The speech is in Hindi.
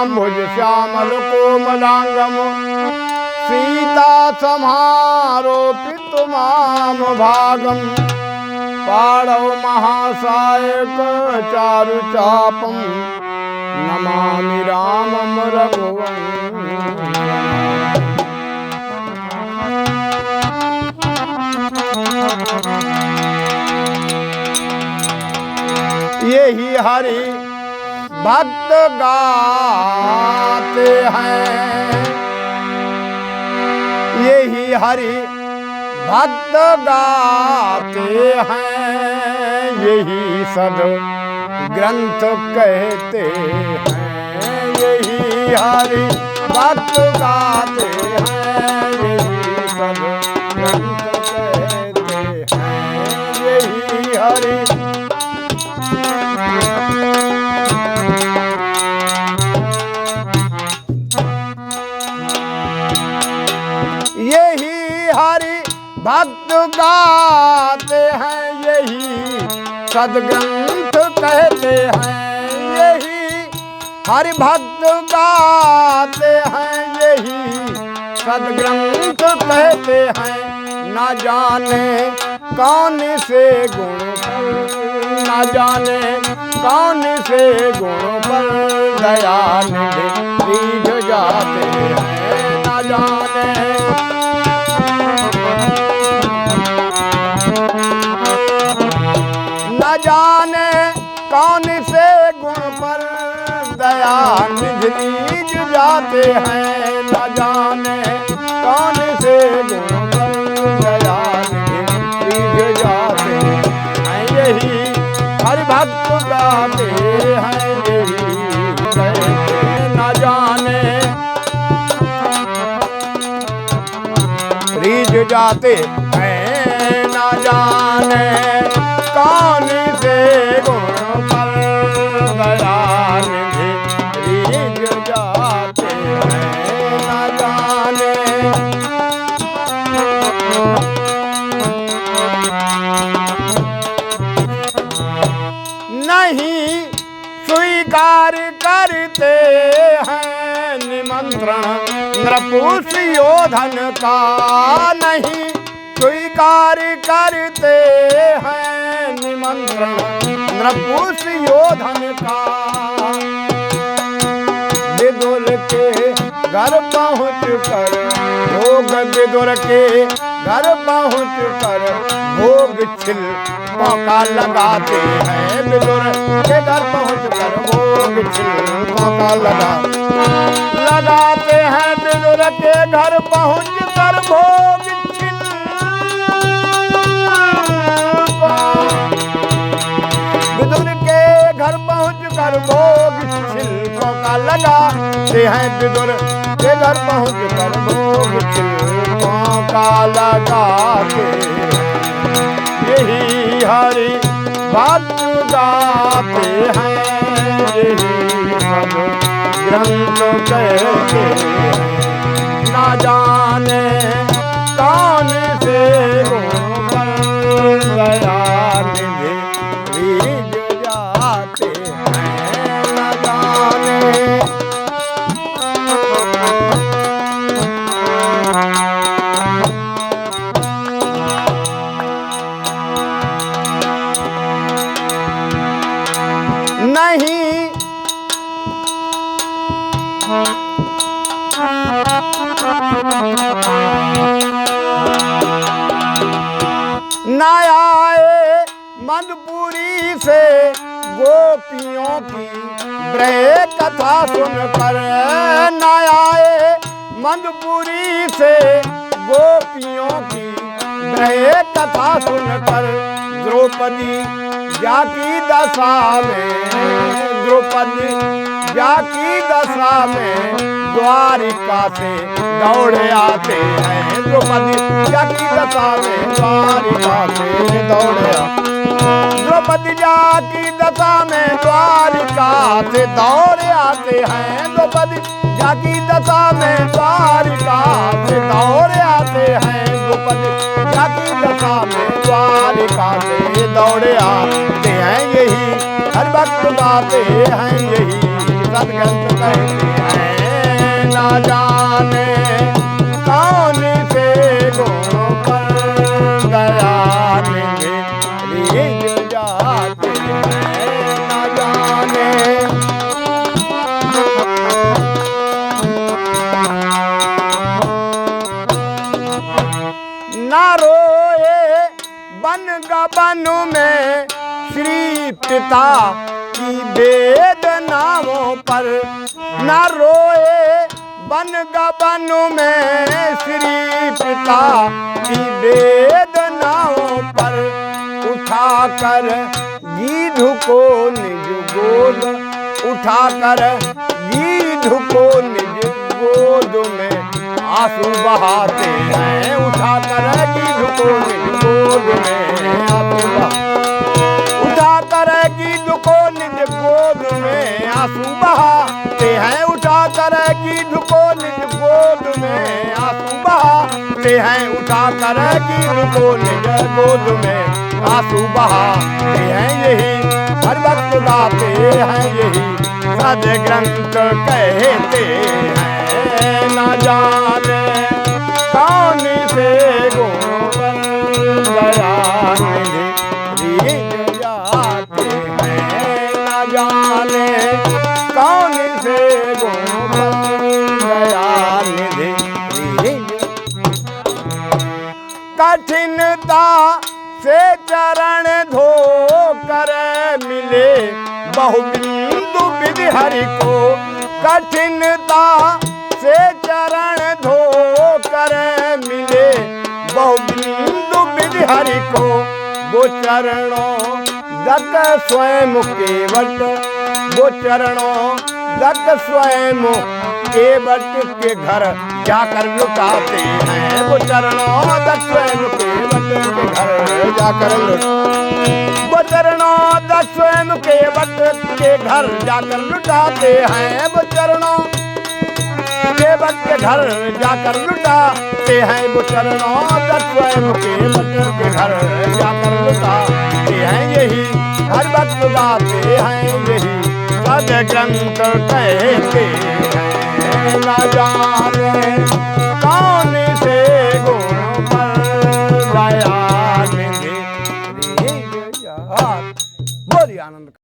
भुज श्यामल कोमलांगम सीता समारो पितुमाम भागम पाड़व महासायक चारु चापम नमामि रामम रघुवंशम। यही हरि भक्त गाते हैं, यही हरि भक्त गाते हैं, यही सद ग्रंथ कहते हैं, यही हरि भक्त गाते हैं, यही सद ग्रंथ कहते हैं, यही हरि यही हरि भक्त गाते हैं, यही सदग्रंथ कहते हैं, यही हरि भक्त गाते हैं, यही सदग्रंथ कहते हैं। न जाने कौन से गुण पर, न जाने कौन से गुण पर दया निधि रीझ जाते हैं, न जाने न जाने कौन से गुण पर दया निधि रीझ जाते हैं, न जाने कौन से गुण पर दया निधि रीझ जाते हैं, यही हरि भक्त गाते हैं, यही कहते न जाने रीझ जाते हैं, न जाने कौन से गुण पर दया निधि रीझ जाते हैं, न जाने नहीं स्वीकार करते हैं निमंत्रण नृपुषयोधन का, नहीं स्वीकार करते हैं निमंत्रण नृपुषयोधन का। विदुर के घर पहुँच कर भोग, विदुर के घर पहुँच कर भोग छिल मौका लगाते हैं, विदुर के घर पहुँच कर भोग छिल मौका लगाते हैं, विदुर के घर पहुँच कर भोग छिल विदुर के घर पहुँच कर भोग छिल मौका लगाते हैं, विदुर के घर पहुँच कर भोग छिल मौका लगाते हैं, यही हरि भक्त गाते हैं, यही सब ग्रंथ कहते हैं। न जाने कौन से गुण पर दया निधि रीझ जाते हैं, न जाने नहीं न आए मधुपुरी से गोपियों की ब्रह कथा सुनकर, न आए मधुपुरी से गोपियों की ब्रह कथा सुनकर, द्रौपदी जाकी दशा में, द्रौपदी जाकी दशा में द्वारिका से दौड़े आते हैं, द्रौपदी जाकी दशा में द्वारिका से दौड़े द्रौपदी जाकी दशा में द्वारिका से दौड़े आते हैं, द्रौपदी जाकी दशा में द्वारिका से दौड़े आते हैं, द्रौपदी जाकी दशा में द्वारिका से दौड़े आते हैं, यही हर भक्त गाते हैं, यही सदग्रंथ कहते हैं। पिता की वेदनाओं पर, न रोए बन गबन में श्री पिता की वेदनाओं पर। उठाकर गीध को निज गोद, उठाकर गीध को निज गोद में आंसू बहाते हैं। उठाकर गीध को निज गोद में आंसू उठाकर गीध को निज गोद में आंसू बहाते हैं। उठाकर गीध को निज गोद में आंसू बहाते हैं। उठाकर गीध को निज गोद में आंसू बहाते हैं। यही हर वक्त गाते हैं, यही सदग्रंथ कहते हैं। न जाने कौन से गुण पर दया निधि रीझ जाते हैं। न जाने कौन से गुण पर दया निधि रीझ। कठिनता से चरण धो कर मिले बहुबिंदु विधि हरि को। कठिनता से चरण धो कर मिले बहुबिंदु विधि हरि को। वो चरणों दक स्वयं केवट, वो चरणों दक स्वयं केवट के घर जाकर लुटाते हैं। वो चरणों दक स्वयं केवट के घर जाकर वो चरणों दक स्वयं केवट के घर जाकर लुटाते हैं। वो चरणों केवट के घर जाकर लुटाते हैं। वो चरणों दक स्वयं केवट के घर जाकर लुटाते हैं। यही हर वक्त गाते हैं, यही सदग्रंथ कहते